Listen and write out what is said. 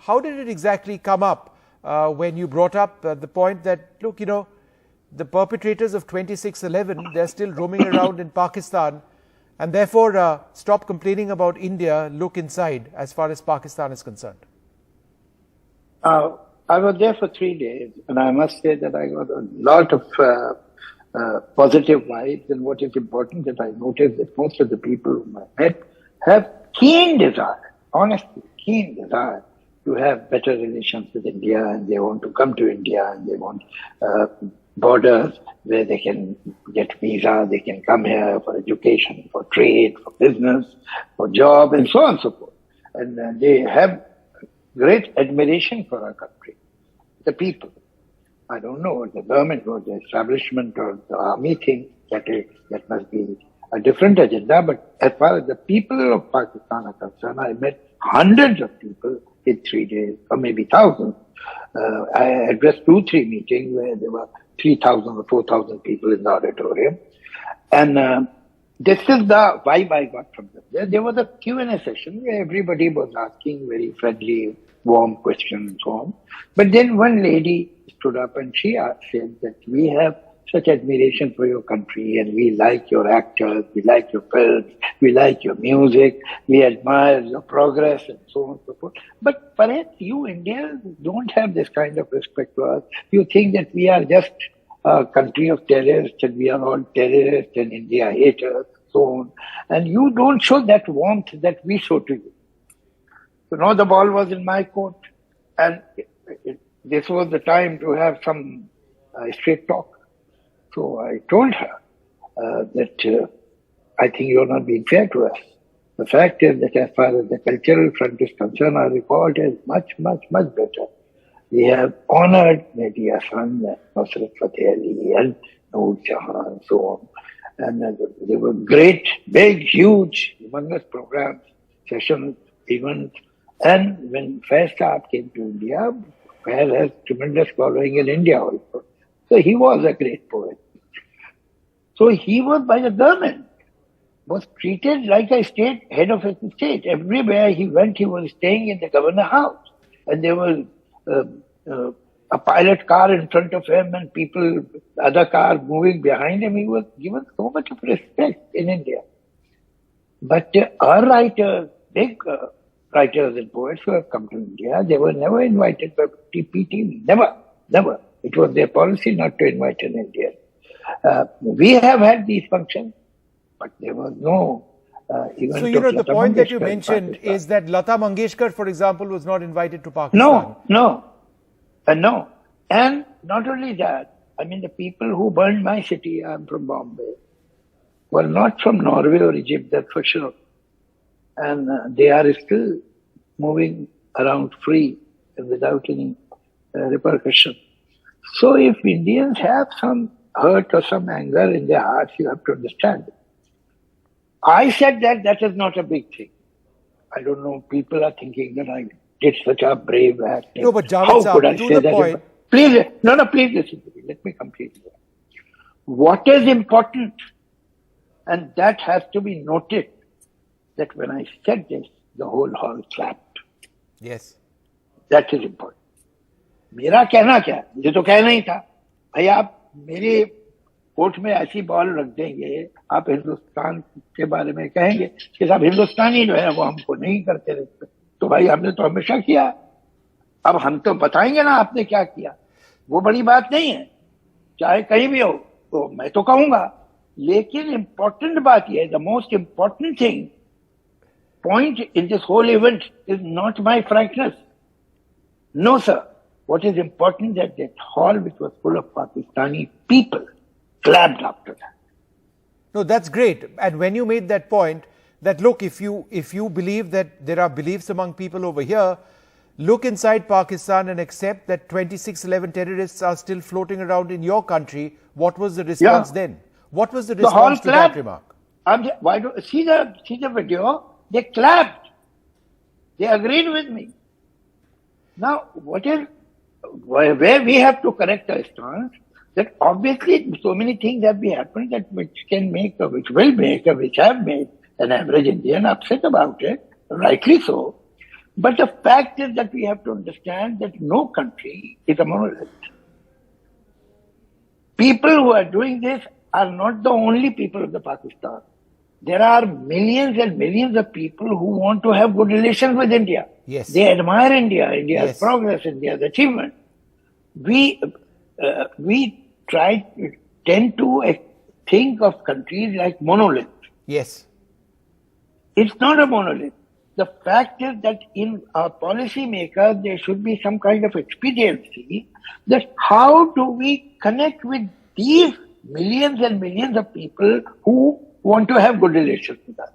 how did it exactly come up when you brought up the point that, look, you know, the perpetrators of 26/11, they're still roaming around in Pakistan, and therefore stop complaining about India, look inside as far as Pakistan is concerned? I was there for 3 days, and I must say that I got a lot of positive vibes. And what is important that I noticed that most of the people whom I met have keen desire, honestly, keen desire to have better relations with India, and they want to come to India, and they want borders where they can get visa, they can come here for education, for trade, for business, for job, and so on and so forth. And they have great admiration for our country, the people. I don't know what the government or the establishment or the army thinks, that must be a different agenda. But as far as the people of Pakistan are concerned, I met hundreds of people in 3 days, or maybe thousands. I addressed 2-3 meetings where there were 3,000 or 4,000 people in the auditorium. And this is the vibe I got from them. There was a Q&A session where everybody was asking very friendly, warm questions and so on. But then one lady stood up and she said that we have such admiration for your country, and we like your actors, we like your films, we like your music, we admire your progress and so on and so forth. But perhaps you Indians don't have this kind of respect for us. You think that we are just a country of terrorists and we are all terrorists and India haters, so on. And you don't show that warmth that we show to you. So now the ball was in my court, and this was the time to have some straight talk. So I told her that I think you're not being fair to us. The fact is that as far as the cultural front is concerned, our record is much, much, much better. We have honored Mehdi Hasan, Nusrat Fateh Ali, and Noor Jahan, and so on. And there were great, big, huge, humongous programs, sessions, events. And when Faiz Saab came to India, Faiz has tremendous following in India also. So he was a great poet. So he was, by the government, was treated like a head of a state. Everywhere he went, he was staying in the governor house. And there was a pilot car in front of him and people, other car moving behind him. He was given so much of respect in India. But our writers, big writers and poets who have come to India, they were never invited by PTV. Never. It was their policy not to invite an Indian. We have had these functions, but there was no event. So, you know, the point that you mentioned is that Lata Mangeshkar, for example, was not invited to Pakistan. No. And not only that, I mean, the people who burned my city, I'm from Bombay, were not from Norway or Egypt, that's for sure. And they are still moving around free and without any repercussion. So if Indians have some hurt or some anger in their hearts, you have to understand. I said that is not a big thing. I don't know, people are thinking that I did such a brave act. No, but Javed Saab, to the point. Please listen to me. Let me complete it. What is important, and that has to be noted, that when I said this, the whole hall clapped. Yes. That is important. मेरा कहना क्या है, मुझे तो कहना ही था, भाई आप मेरे कोर्ट में ऐसी बॉल रख देंगे, आप हिंदुस्तान के बारे में कहेंगे कि साहब हिंदुस्तानी जो है वो हमको नहीं करते रहते, तो भाई हमने तो हमेशा किया, अब हम तो बताएंगे ना आपने क्या किया, वो बड़ी बात नहीं है, चाहे कहीं भी हो, तो मैं तो कहूंगा, लेकिन इम्पोर्टेंट बात यह है, the most important thing, point in this whole event is not my frankness. No, sir. What is important is that hall, which was full of Pakistani people, clapped after that. No, that's great. And when you made that point, that look, if you believe that there are beliefs among people over here, look inside Pakistan and accept that 26/11 terrorists are still floating around in your country. What was the response then? What was the response to that remark? Why don't see the video? They clapped. They agreed with me. Now, where we have to correct our stance, that obviously so many things have been happening that which will make, which have made an average Indian upset about it, rightly so. But the fact is that we have to understand that no country is a monolith. People who are doing this are not the only people of the Pakistan. There are millions and millions of people who want to have good relations with India. Yes. They admire India, India's Yes. progress, India's achievement. We tend to think of countries like monolith. Yes. It's not a monolith. The fact is that in our policy makers, there should be some kind of expediency that how do we connect with these millions and millions of people who want to have good relations with us.